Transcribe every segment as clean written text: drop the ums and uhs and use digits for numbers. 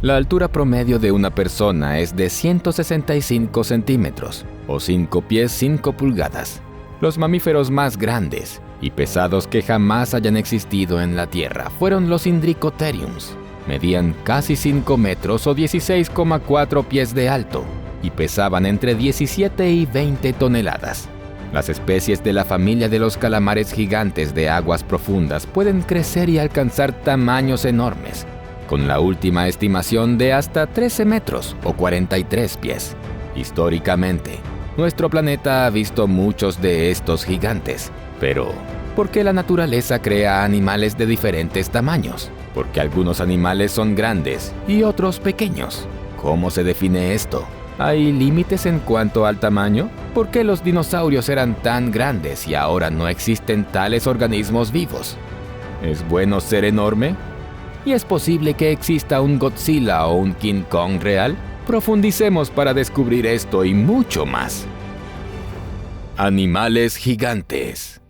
La altura promedio de una persona es de 165 centímetros, o 5 pies 5 pulgadas. Los mamíferos más grandes y pesados que jamás hayan existido en la Tierra fueron los Indricotheriums. Medían casi 5 metros o 16,4 pies de alto y pesaban entre 17 y 20 toneladas. Las especies de la familia de los calamares gigantes de aguas profundas pueden crecer y alcanzar tamaños enormes, con la última estimación de hasta 13 metros o 43 pies. Históricamente, nuestro planeta ha visto muchos de estos gigantes, pero ¿por qué la naturaleza crea animales de diferentes tamaños? ¿Por qué algunos animales son grandes y otros pequeños? ¿Cómo se define esto? ¿Hay límites en cuanto al tamaño? ¿Por qué los dinosaurios eran tan grandes y ahora no existen tales organismos vivos? ¿Es bueno ser enorme? ¿Y es posible que exista un Godzilla o un King Kong real? Profundicemos para descubrir esto y mucho más. Animales gigantes.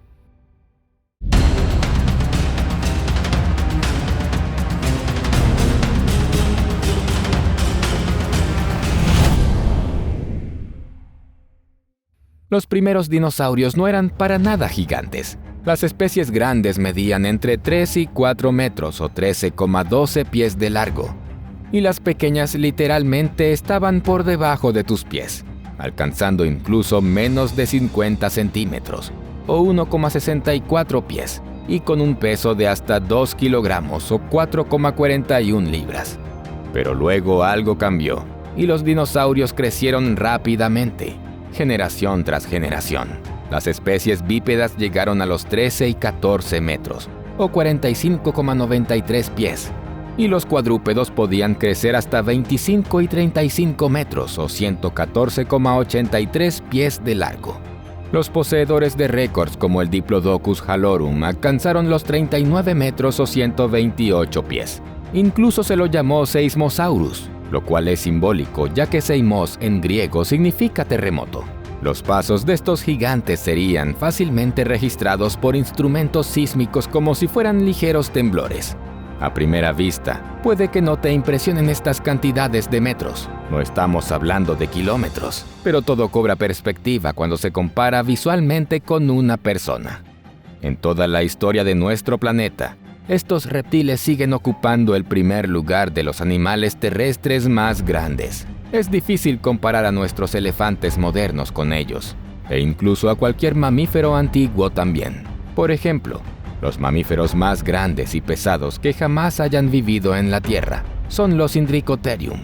Los primeros dinosaurios no eran para nada gigantes. Las especies grandes medían entre 3 y 4 metros o 13,12 pies de largo. Y las pequeñas literalmente estaban por debajo de tus pies, alcanzando incluso menos de 50 centímetros o 1,64 pies y con un peso de hasta 2 kilogramos o 4,41 libras. Pero luego algo cambió y los dinosaurios crecieron rápidamente, generación tras generación. Las especies bípedas llegaron a los 13 y 14 metros, o 45,93 pies, y los cuadrúpedos podían crecer hasta 25 y 35 metros, o 114,83 pies de largo. Los poseedores de récords como el Diplodocus hallorum alcanzaron los 39 metros o 128 pies. Incluso se lo llamó Seismosaurus, lo cual es simbólico ya que seismos en griego significa terremoto. Los pasos de estos gigantes serían fácilmente registrados por instrumentos sísmicos como si fueran ligeros temblores. A primera vista, puede que no te impresionen estas cantidades de metros. No estamos hablando de kilómetros, pero todo cobra perspectiva cuando se compara visualmente con una persona. En toda la historia de nuestro planeta, estos reptiles siguen ocupando el primer lugar de los animales terrestres más grandes. Es difícil comparar a nuestros elefantes modernos con ellos, e incluso a cualquier mamífero antiguo también. Por ejemplo, los mamíferos más grandes y pesados que jamás hayan vivido en la Tierra son los Indricotherium.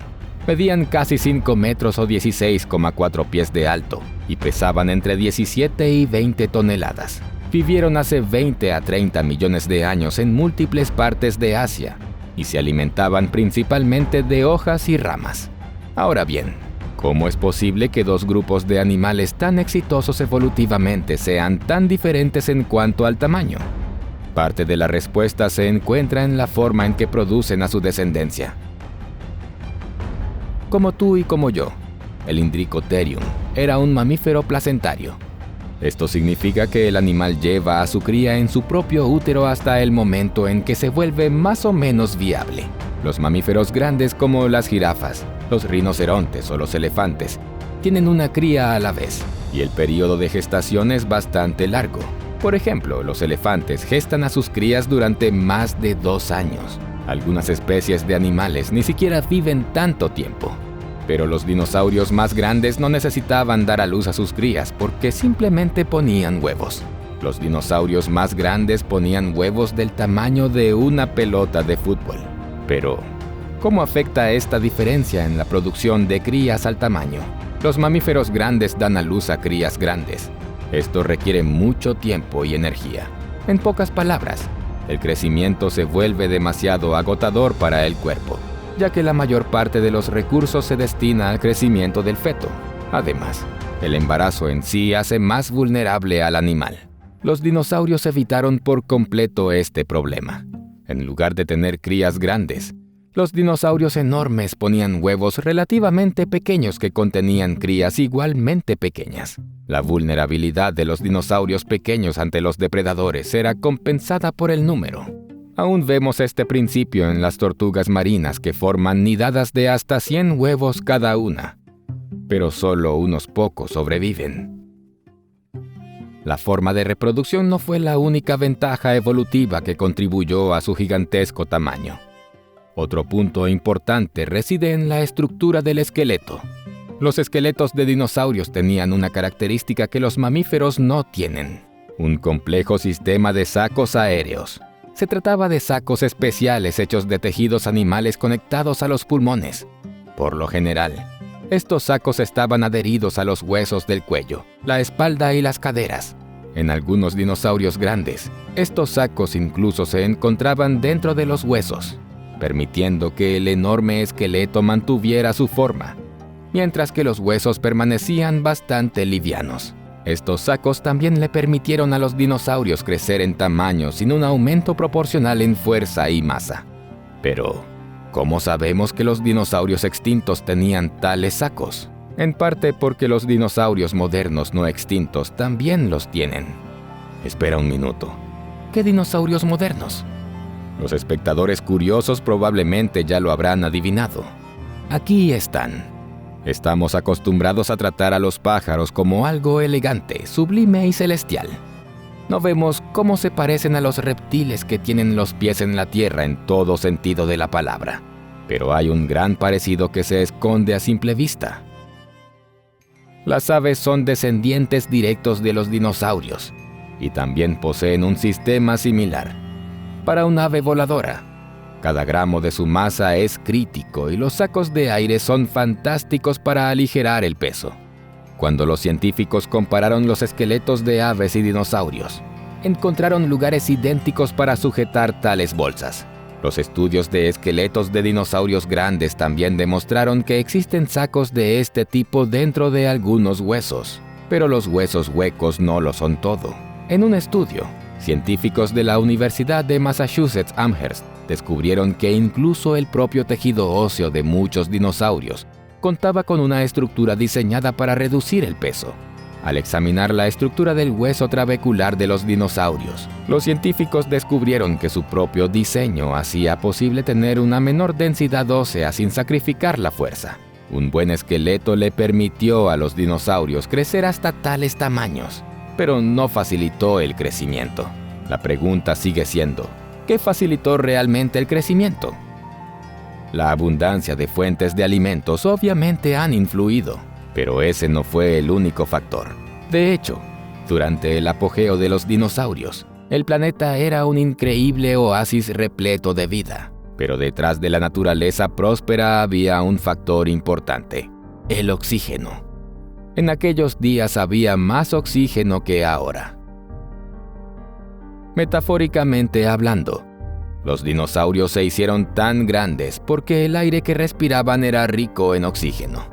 Medían casi 5 metros o 16,4 pies de alto y pesaban entre 17 y 20 toneladas. Vivieron hace 20 a 30 millones de años en múltiples partes de Asia y se alimentaban principalmente de hojas y ramas. Ahora bien, ¿cómo es posible que dos grupos de animales tan exitosos evolutivamente sean tan diferentes en cuanto al tamaño? Parte de la respuesta se encuentra en la forma en que producen a su descendencia. Como tú y como yo, el Indricotherium era un mamífero placentario. Esto significa que el animal lleva a su cría en su propio útero hasta el momento en que se vuelve más o menos viable. Los mamíferos grandes como las jirafas, los rinocerontes o los elefantes tienen una cría a la vez, y el periodo de gestación es bastante largo. Por ejemplo, los elefantes gestan a sus crías durante más de 2 años. Algunas especies de animales ni siquiera viven tanto tiempo. Pero los dinosaurios más grandes no necesitaban dar a luz a sus crías porque simplemente ponían huevos. Los dinosaurios más grandes ponían huevos del tamaño de una pelota de fútbol. Pero, ¿cómo afecta esta diferencia en la producción de crías al tamaño? Los mamíferos grandes dan a luz a crías grandes. Esto requiere mucho tiempo y energía. En pocas palabras, el crecimiento se vuelve demasiado agotador para el cuerpo, ya que la mayor parte de los recursos se destina al crecimiento del feto. Además, el embarazo en sí hace más vulnerable al animal. Los dinosaurios evitaron por completo este problema. En lugar de tener crías grandes, los dinosaurios enormes ponían huevos relativamente pequeños que contenían crías igualmente pequeñas. La vulnerabilidad de los dinosaurios pequeños ante los depredadores era compensada por el número. Aún vemos este principio en las tortugas marinas que forman nidadas de hasta 100 huevos cada una, pero solo unos pocos sobreviven. La forma de reproducción no fue la única ventaja evolutiva que contribuyó a su gigantesco tamaño. Otro punto importante reside en la estructura del esqueleto. Los esqueletos de dinosaurios tenían una característica que los mamíferos no tienen: un complejo sistema de sacos aéreos. Se trataba de sacos especiales hechos de tejidos animales conectados a los pulmones. Por lo general, estos sacos estaban adheridos a los huesos del cuello, la espalda y las caderas. En algunos dinosaurios grandes, estos sacos incluso se encontraban dentro de los huesos, permitiendo que el enorme esqueleto mantuviera su forma, mientras que los huesos permanecían bastante livianos. Estos sacos también le permitieron a los dinosaurios crecer en tamaño sin un aumento proporcional en fuerza y masa. Pero, ¿cómo sabemos que los dinosaurios extintos tenían tales sacos? En parte porque los dinosaurios modernos no extintos también los tienen. Espera un minuto. ¿Qué dinosaurios modernos? Los espectadores curiosos probablemente ya lo habrán adivinado. Aquí están. Estamos acostumbrados a tratar a los pájaros como algo elegante, sublime y celestial. No vemos cómo se parecen a los reptiles que tienen los pies en la tierra en todo sentido de la palabra. Pero hay un gran parecido que se esconde a simple vista. Las aves son descendientes directos de los dinosaurios y también poseen un sistema similar. Para un ave voladora, cada gramo de su masa es crítico y los sacos de aire son fantásticos para aligerar el peso. Cuando los científicos compararon los esqueletos de aves y dinosaurios, encontraron lugares idénticos para sujetar tales bolsas. Los estudios de esqueletos de dinosaurios grandes también demostraron que existen sacos de este tipo dentro de algunos huesos, pero los huesos huecos no lo son todo. En un estudio, científicos de la Universidad de Massachusetts Amherst descubrieron que incluso el propio tejido óseo de muchos dinosaurios contaba con una estructura diseñada para reducir el peso. Al examinar la estructura del hueso trabecular de los dinosaurios, los científicos descubrieron que su propio diseño hacía posible tener una menor densidad ósea sin sacrificar la fuerza. Un buen esqueleto le permitió a los dinosaurios crecer hasta tales tamaños, pero no facilitó el crecimiento. La pregunta sigue siendo: ¿qué facilitó realmente el crecimiento? La abundancia de fuentes de alimentos obviamente han influido, pero ese no fue el único factor. De hecho, durante el apogeo de los dinosaurios, el planeta era un increíble oasis repleto de vida. Pero detrás de la naturaleza próspera había un factor importante: el oxígeno. En aquellos días había más oxígeno que ahora. Metafóricamente hablando, los dinosaurios se hicieron tan grandes porque el aire que respiraban era rico en oxígeno.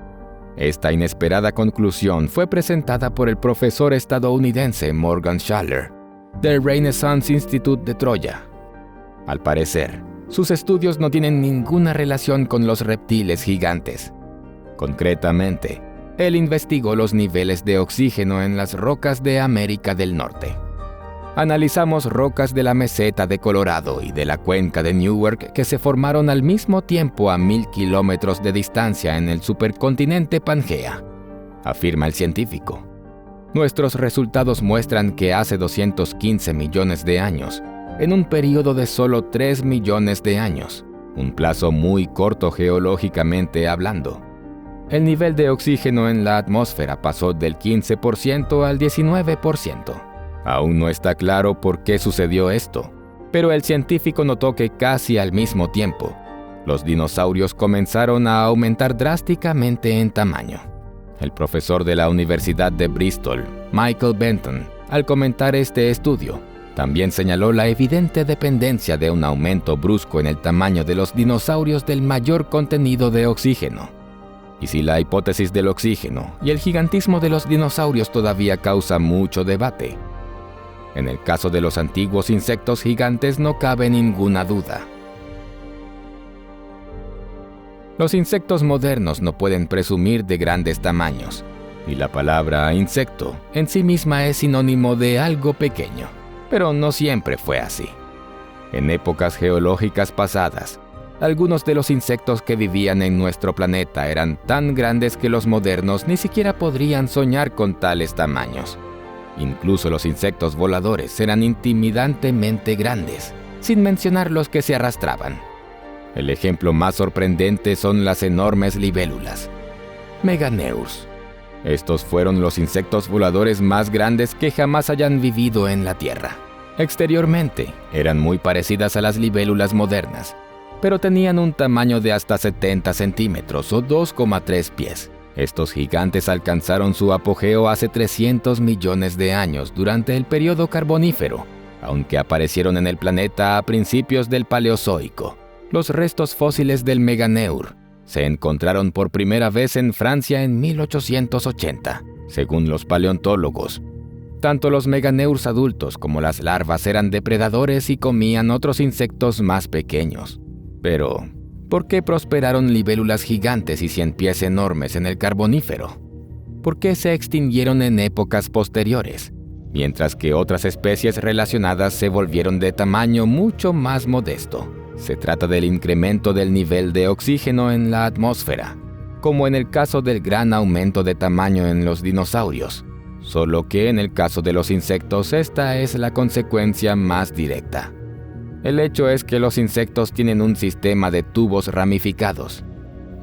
Esta inesperada conclusión fue presentada por el profesor estadounidense Morgan Schaller, del Renaissance Institute de Troya. Al parecer, sus estudios no tienen ninguna relación con los reptiles gigantes. Concretamente, él investigó los niveles de oxígeno en las rocas de América del Norte. Analizamos rocas de la meseta de Colorado y de la cuenca de Newark que se formaron al mismo tiempo a 1000 kilómetros de distancia en el supercontinente Pangea, afirma el científico. Nuestros resultados muestran que hace 215 millones de años, en un periodo de solo 3 millones de años, un plazo muy corto geológicamente hablando, el nivel de oxígeno en la atmósfera pasó del 15% al 19%. Aún no está claro por qué sucedió esto, pero el científico notó que casi al mismo tiempo, los dinosaurios comenzaron a aumentar drásticamente en tamaño. El profesor de la Universidad de Bristol, Michael Benton, al comentar este estudio, también señaló la evidente dependencia de un aumento brusco en el tamaño de los dinosaurios del mayor contenido de oxígeno. Y si la hipótesis del oxígeno y el gigantismo de los dinosaurios todavía causa mucho debate, en el caso de los antiguos insectos gigantes no cabe ninguna duda. Los insectos modernos no pueden presumir de grandes tamaños, y la palabra insecto en sí misma es sinónimo de algo pequeño, pero no siempre fue así. En épocas geológicas pasadas, algunos de los insectos que vivían en nuestro planeta eran tan grandes que los modernos ni siquiera podrían soñar con tales tamaños. Incluso los insectos voladores eran intimidantemente grandes, sin mencionar los que se arrastraban. El ejemplo más sorprendente son las enormes libélulas, Meganeurs. Estos fueron los insectos voladores más grandes que jamás hayan vivido en la Tierra. Exteriormente, eran muy parecidas a las libélulas modernas, pero tenían un tamaño de hasta 70 centímetros o 2,3 pies. Estos gigantes alcanzaron su apogeo hace 300 millones de años durante el período Carbonífero, aunque aparecieron en el planeta a principios del Paleozoico. Los restos fósiles del Meganeur se encontraron por primera vez en Francia en 1880, según los paleontólogos. Tanto los Meganeurs adultos como las larvas eran depredadores y comían otros insectos más pequeños. Pero, ¿por qué prosperaron libélulas gigantes y cienpiés enormes en el Carbonífero? ¿Por qué se extinguieron en épocas posteriores, mientras que otras especies relacionadas se volvieron de tamaño mucho más modesto? Se trata del incremento del nivel de oxígeno en la atmósfera, como en el caso del gran aumento de tamaño en los dinosaurios, solo que en el caso de los insectos esta es la consecuencia más directa. El hecho es que los insectos tienen un sistema de tubos ramificados,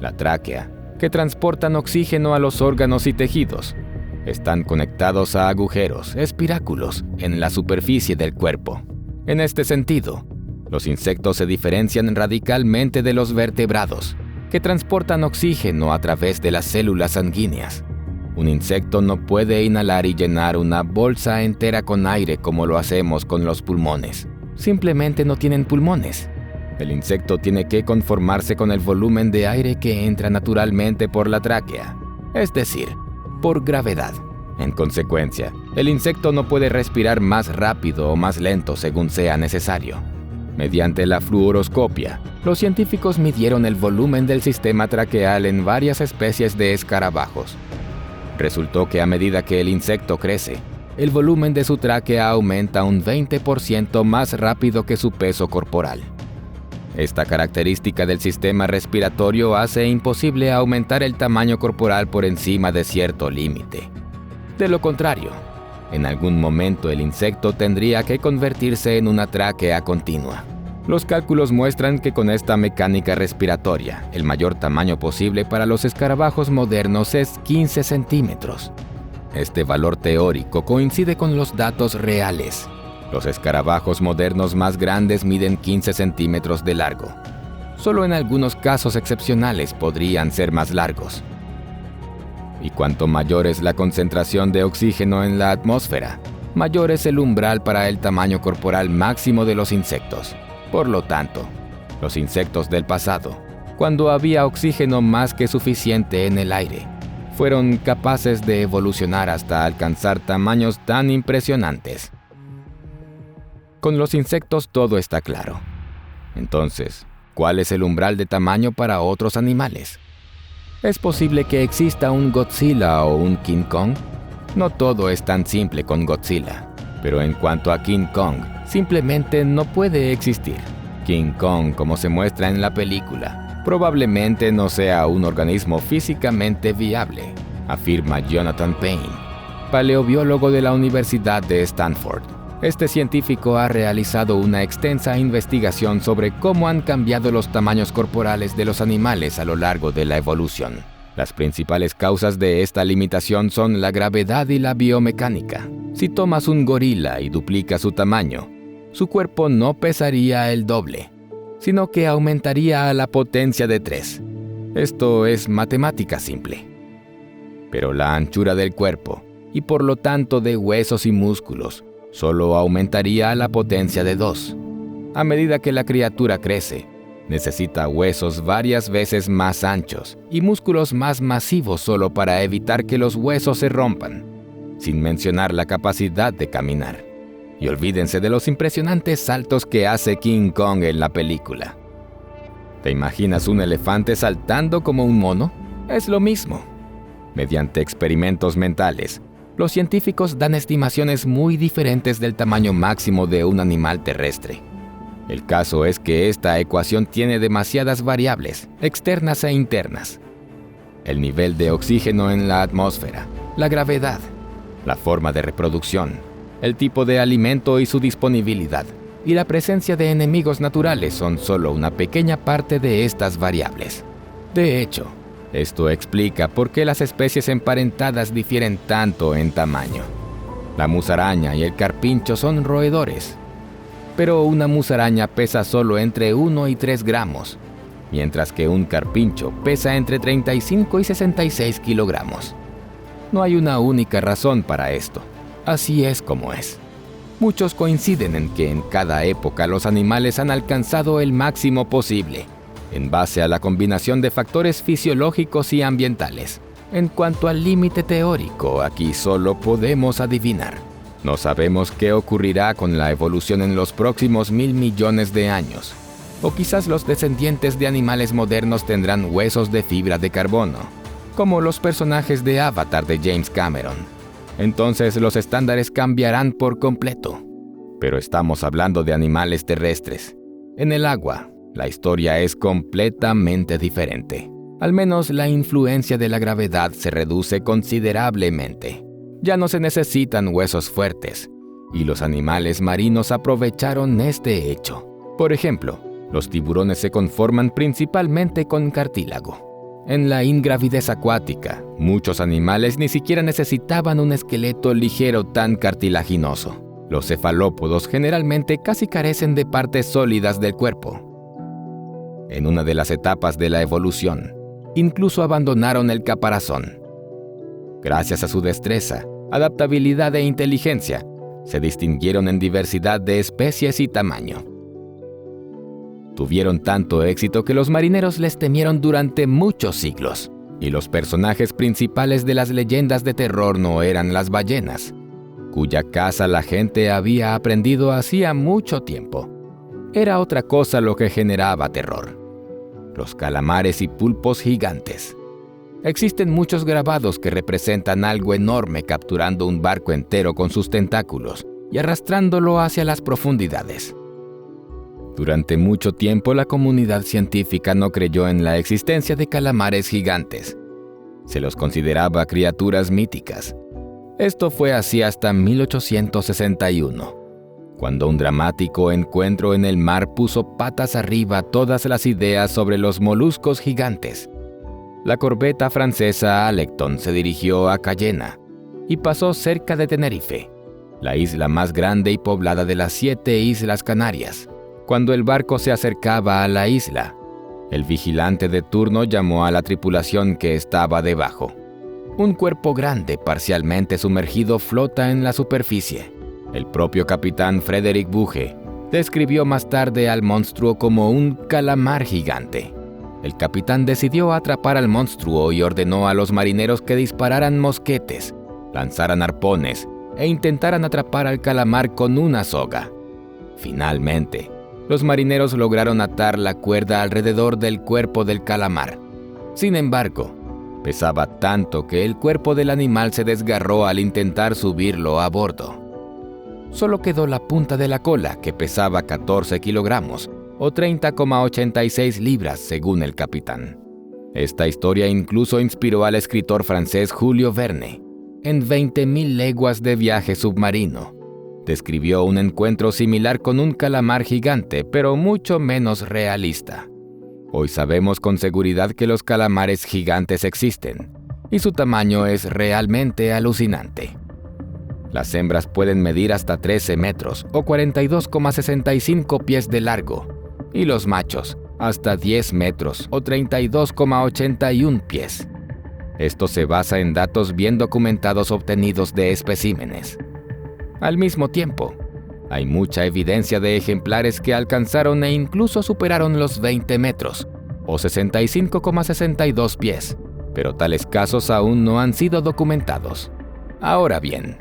la tráquea, que transportan oxígeno a los órganos y tejidos. Están conectados a agujeros, espiráculos, en la superficie del cuerpo. En este sentido, los insectos se diferencian radicalmente de los vertebrados, que transportan oxígeno a través de las células sanguíneas. Un insecto no puede inhalar y llenar una bolsa entera con aire como lo hacemos con los pulmones. Simplemente no tienen pulmones. El insecto tiene que conformarse con el volumen de aire que entra naturalmente por la tráquea, es decir, por gravedad. En consecuencia, el insecto no puede respirar más rápido o más lento según sea necesario. Mediante la fluoroscopia, los científicos midieron el volumen del sistema traqueal en varias especies de escarabajos. Resultó que a medida que el insecto crece, el volumen de su tráquea aumenta un 20% más rápido que su peso corporal. Esta característica del sistema respiratorio hace imposible aumentar el tamaño corporal por encima de cierto límite. De lo contrario, en algún momento el insecto tendría que convertirse en una tráquea continua. Los cálculos muestran que con esta mecánica respiratoria, el mayor tamaño posible para los escarabajos modernos es 15 centímetros. Este valor teórico coincide con los datos reales. Los escarabajos modernos más grandes miden 15 centímetros de largo. Solo en algunos casos excepcionales podrían ser más largos. Y cuanto mayor es la concentración de oxígeno en la atmósfera, mayor es el umbral para el tamaño corporal máximo de los insectos. Por lo tanto, los insectos del pasado, cuando había oxígeno más que suficiente en el aire, fueron capaces de evolucionar hasta alcanzar tamaños tan impresionantes. Con los insectos todo está claro. Entonces, ¿cuál es el umbral de tamaño para otros animales? ¿Es posible que exista un Godzilla o un King Kong? No todo es tan simple con Godzilla, pero en cuanto a King Kong, simplemente no puede existir. King Kong, como se muestra en la película, probablemente no sea un organismo físicamente viable, afirma Jonathan Payne, paleobiólogo de la Universidad de Stanford. Este científico ha realizado una extensa investigación sobre cómo han cambiado los tamaños corporales de los animales a lo largo de la evolución. Las principales causas de esta limitación son la gravedad y la biomecánica. Si tomas un gorila y duplicas su tamaño, su cuerpo no pesaría el doble, sino que aumentaría a la potencia de 3. Esto es matemática simple. Pero la anchura del cuerpo, y por lo tanto de huesos y músculos, solo aumentaría a la potencia de 2. A medida que la criatura crece, necesita huesos varias veces más anchos y músculos más masivos solo para evitar que los huesos se rompan, sin mencionar la capacidad de caminar. Y olvídense de los impresionantes saltos que hace King Kong en la película. ¿Te imaginas un elefante saltando como un mono? Es lo mismo. Mediante experimentos mentales, los científicos dan estimaciones muy diferentes del tamaño máximo de un animal terrestre. El caso es que esta ecuación tiene demasiadas variables, externas e internas. El nivel de oxígeno en la atmósfera, la gravedad, la forma de reproducción, el tipo de alimento y su disponibilidad, y la presencia de enemigos naturales son solo una pequeña parte de estas variables. De hecho, esto explica por qué las especies emparentadas difieren tanto en tamaño. La musaraña y el carpincho son roedores, pero una musaraña pesa solo entre 1 y 3 gramos, mientras que un carpincho pesa entre 35 y 66 kilogramos. No hay una única razón para esto. Así es como es. Muchos coinciden en que en cada época los animales han alcanzado el máximo posible, en base a la combinación de factores fisiológicos y ambientales. En cuanto al límite teórico, aquí solo podemos adivinar. No sabemos qué ocurrirá con la evolución en los próximos 1.000 millones de años. O quizás los descendientes de animales modernos tendrán huesos de fibra de carbono, como los personajes de Avatar de James Cameron. Entonces los estándares cambiarán por completo. Pero estamos hablando de animales terrestres. En el agua, la historia es completamente diferente. Al menos la influencia de la gravedad se reduce considerablemente. Ya no se necesitan huesos fuertes, y los animales marinos aprovecharon este hecho. Por ejemplo, los tiburones se conforman principalmente con cartílago. En la ingravidez acuática, muchos animales ni siquiera necesitaban un esqueleto ligero tan cartilaginoso. Los cefalópodos generalmente casi carecen de partes sólidas del cuerpo. En una de las etapas de la evolución, incluso abandonaron el caparazón. Gracias a su destreza, adaptabilidad e inteligencia, se distinguieron en diversidad de especies y tamaño. Tuvieron tanto éxito que los marineros les temieron durante muchos siglos, y los personajes principales de las leyendas de terror no eran las ballenas, cuya caza la gente había aprendido hacía mucho tiempo. Era otra cosa lo que generaba terror: los calamares y pulpos gigantes. Existen muchos grabados que representan algo enorme capturando un barco entero con sus tentáculos y arrastrándolo hacia las profundidades. Durante mucho tiempo la comunidad científica no creyó en la existencia de calamares gigantes. Se los consideraba criaturas míticas. Esto fue así hasta 1861, cuando un dramático encuentro en el mar puso patas arriba todas las ideas sobre los moluscos gigantes. La corbeta francesa Alecton se dirigió a Cayena y pasó cerca de Tenerife, la isla más grande y poblada de las 7 islas Canarias. Cuando el barco se acercaba a la isla, el vigilante de turno llamó a la tripulación que estaba debajo. Un cuerpo grande, parcialmente sumergido, flota en la superficie. El propio capitán Frederick Bugge describió más tarde al monstruo como un calamar gigante. El capitán decidió atrapar al monstruo y ordenó a los marineros que dispararan mosquetes, lanzaran arpones e intentaran atrapar al calamar con una soga. Finalmente, los marineros lograron atar la cuerda alrededor del cuerpo del calamar. Sin embargo, pesaba tanto que el cuerpo del animal se desgarró al intentar subirlo a bordo. Solo quedó la punta de la cola, que pesaba 14 kilogramos, o 30,86 libras según el capitán. Esta historia incluso inspiró al escritor francés Julio Verne. En 20.000 leguas de viaje submarino, describió un encuentro similar con un calamar gigante, pero mucho menos realista. Hoy sabemos con seguridad que los calamares gigantes existen, y su tamaño es realmente alucinante. Las hembras pueden medir hasta 13 metros o 42,65 pies de largo, y los machos hasta 10 metros o 32,81 pies. Esto se basa en datos bien documentados obtenidos de especímenes. Al mismo tiempo, hay mucha evidencia de ejemplares que alcanzaron e incluso superaron los 20 metros, o 65,62 pies, pero tales casos aún no han sido documentados. Ahora bien,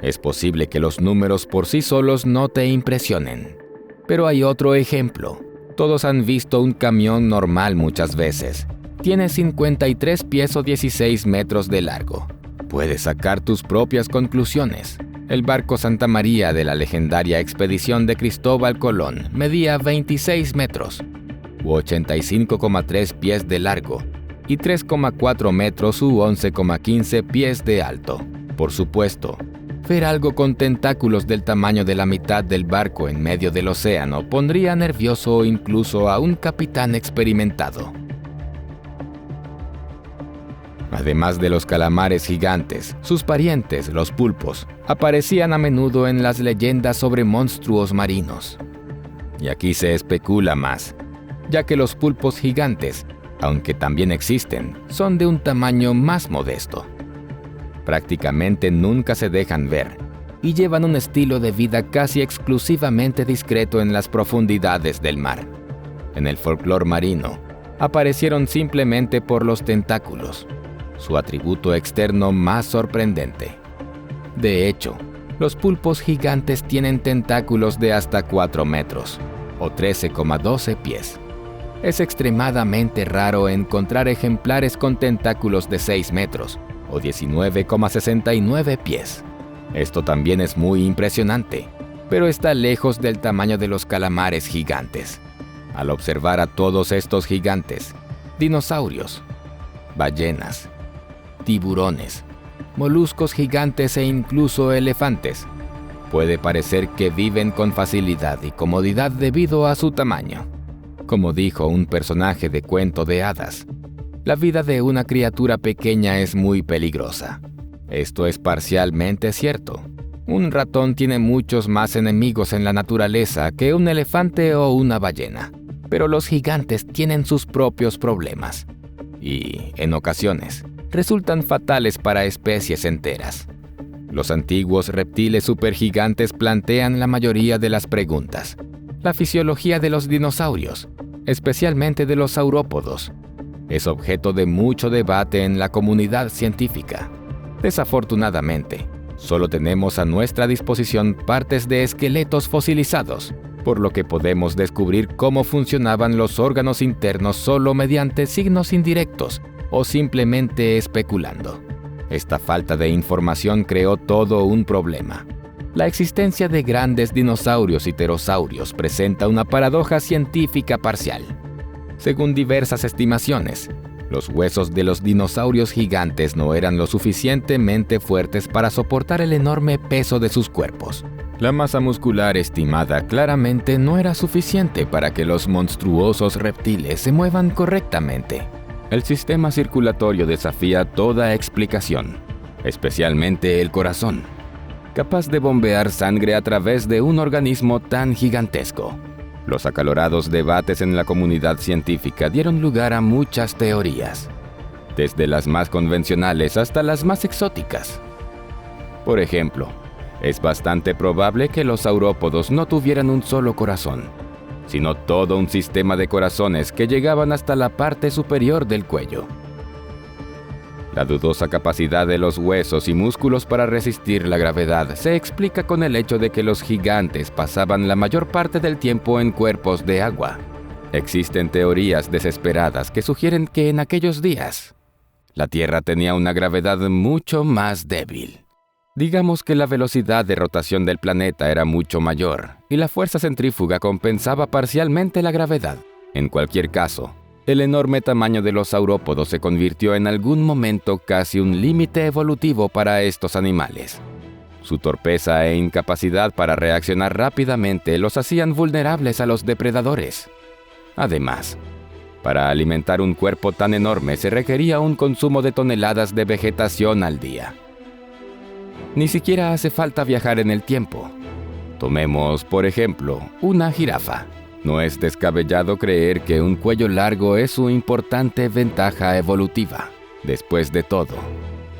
es posible que los números por sí solos no te impresionen. Pero hay otro ejemplo. Todos han visto un camión normal muchas veces. Tiene 53 pies o 16 metros de largo. Puedes sacar tus propias conclusiones. El barco Santa María de la legendaria expedición de Cristóbal Colón medía 26 metros, u 85,3 pies de largo, y 3,4 metros u 11,15 pies de alto. Por supuesto, ver algo con tentáculos del tamaño de la mitad del barco en medio del océano pondría nervioso incluso a un capitán experimentado. Además de los calamares gigantes, sus parientes, los pulpos, aparecían a menudo en las leyendas sobre monstruos marinos. Y aquí se especula más, ya que los pulpos gigantes, aunque también existen, son de un tamaño más modesto. Prácticamente nunca se dejan ver y llevan un estilo de vida casi exclusivamente discreto en las profundidades del mar. En el folclore marino, aparecieron simplemente por los tentáculos, su atributo externo más sorprendente. De hecho, los pulpos gigantes tienen tentáculos de hasta 4 metros, o 13,12 pies. Es extremadamente raro encontrar ejemplares con tentáculos de 6 metros, o 19,69 pies. Esto también es muy impresionante, pero está lejos del tamaño de los calamares gigantes. Al observar a todos estos gigantes, dinosaurios, ballenas, tiburones, moluscos gigantes e incluso elefantes, puede parecer que viven con facilidad y comodidad debido a su tamaño. Como dijo un personaje de cuento de hadas, la vida de una criatura pequeña es muy peligrosa. Esto es parcialmente cierto. Un ratón tiene muchos más enemigos en la naturaleza que un elefante o una ballena, pero los gigantes tienen sus propios problemas y, en ocasiones, resultan fatales para especies enteras. Los antiguos reptiles supergigantes plantean la mayoría de las preguntas. La fisiología de los dinosaurios, especialmente de los saurópodos, es objeto de mucho debate en la comunidad científica. Desafortunadamente, solo tenemos a nuestra disposición partes de esqueletos fosilizados, por lo que podemos descubrir cómo funcionaban los órganos internos solo mediante signos indirectos o simplemente especulando. Esta falta de información creó todo un problema. La existencia de grandes dinosaurios y pterosaurios presenta una paradoja científica parcial. Según diversas estimaciones, los huesos de los dinosaurios gigantes no eran lo suficientemente fuertes para soportar el enorme peso de sus cuerpos. La masa muscular estimada claramente no era suficiente para que los monstruosos reptiles se muevan correctamente. El sistema circulatorio desafía toda explicación, especialmente el corazón, capaz de bombear sangre a través de un organismo tan gigantesco. Los acalorados debates en la comunidad científica dieron lugar a muchas teorías, desde las más convencionales hasta las más exóticas. Por ejemplo, es bastante probable que los saurópodos no tuvieran un solo corazón, sino todo un sistema de corazones que llegaban hasta la parte superior del cuello. La dudosa capacidad de los huesos y músculos para resistir la gravedad se explica con el hecho de que los gigantes pasaban la mayor parte del tiempo en cuerpos de agua. Existen teorías desesperadas que sugieren que en aquellos días, la Tierra tenía una gravedad mucho más débil. Digamos que la velocidad de rotación del planeta era mucho mayor y la fuerza centrífuga compensaba parcialmente la gravedad. En cualquier caso, el enorme tamaño de los saurópodos se convirtió en algún momento casi un límite evolutivo para estos animales. Su torpeza e incapacidad para reaccionar rápidamente los hacían vulnerables a los depredadores. Además, para alimentar un cuerpo tan enorme se requería un consumo de toneladas de vegetación al día. Ni siquiera hace falta viajar en el tiempo. Tomemos, por ejemplo, una jirafa. No es descabellado creer que un cuello largo es su importante ventaja evolutiva. Después de todo,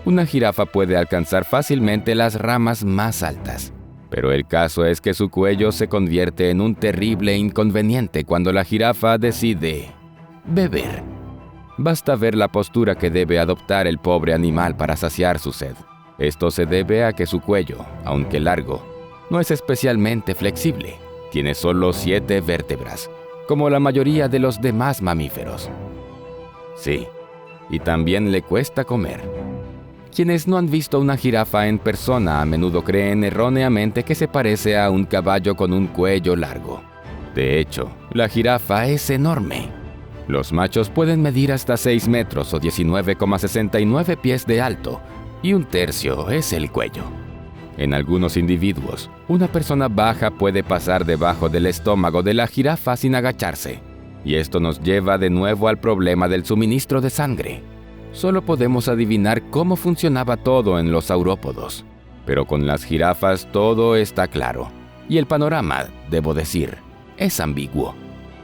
una jirafa puede alcanzar fácilmente las ramas más altas. Pero el caso es que su cuello se convierte en un terrible inconveniente cuando la jirafa decide beber. Basta ver la postura que debe adoptar el pobre animal para saciar su sed. Esto se debe a que su cuello, aunque largo, no es especialmente flexible. Tiene solo 7 vértebras, como la mayoría de los demás mamíferos. Sí, y también le cuesta comer. Quienes no han visto una jirafa en persona a menudo creen erróneamente que se parece a un caballo con un cuello largo. De hecho, la jirafa es enorme. Los machos pueden medir hasta 6 metros o 19,69 pies de alto, y un tercio es el cuello. En algunos individuos, una persona baja puede pasar debajo del estómago de la jirafa sin agacharse, y esto nos lleva de nuevo al problema del suministro de sangre. Solo podemos adivinar cómo funcionaba todo en los saurópodos, pero con las jirafas todo está claro, y el panorama, debo decir, es ambiguo.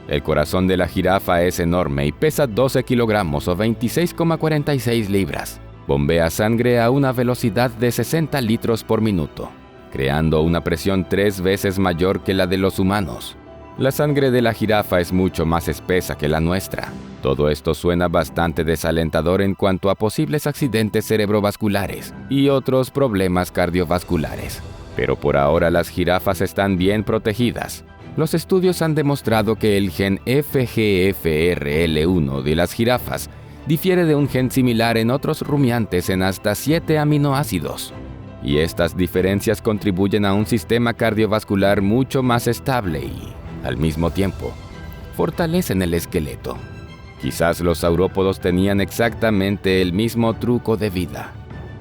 El corazón de la jirafa es enorme y pesa 12 kilogramos o 26,46 libras. Bombea sangre a una velocidad de 60 litros por minuto, creando una presión 3 veces mayor que la de los humanos. La sangre de la jirafa es mucho más espesa que la nuestra. Todo esto suena bastante desalentador en cuanto a posibles accidentes cerebrovasculares y otros problemas cardiovasculares. Pero por ahora las jirafas están bien protegidas. Los estudios han demostrado que el gen FGFRL1 de las jirafas difiere de un gen similar en otros rumiantes en hasta 7 aminoácidos. Y estas diferencias contribuyen a un sistema cardiovascular mucho más estable y, al mismo tiempo, fortalecen el esqueleto. Quizás los saurópodos tenían exactamente el mismo truco de vida.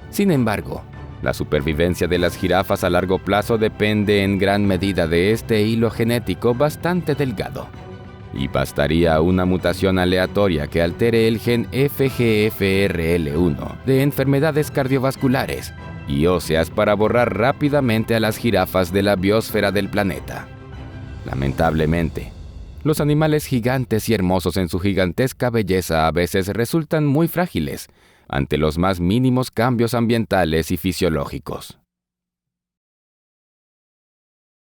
Sin embargo, la supervivencia de las jirafas a largo plazo depende en gran medida de este hilo genético bastante delgado. Y bastaría una mutación aleatoria que altere el gen FGFRL1 de enfermedades cardiovasculares y óseas para borrar rápidamente a las jirafas de la biosfera del planeta. Lamentablemente, los animales gigantes y hermosos en su gigantesca belleza a veces resultan muy frágiles ante los más mínimos cambios ambientales y fisiológicos.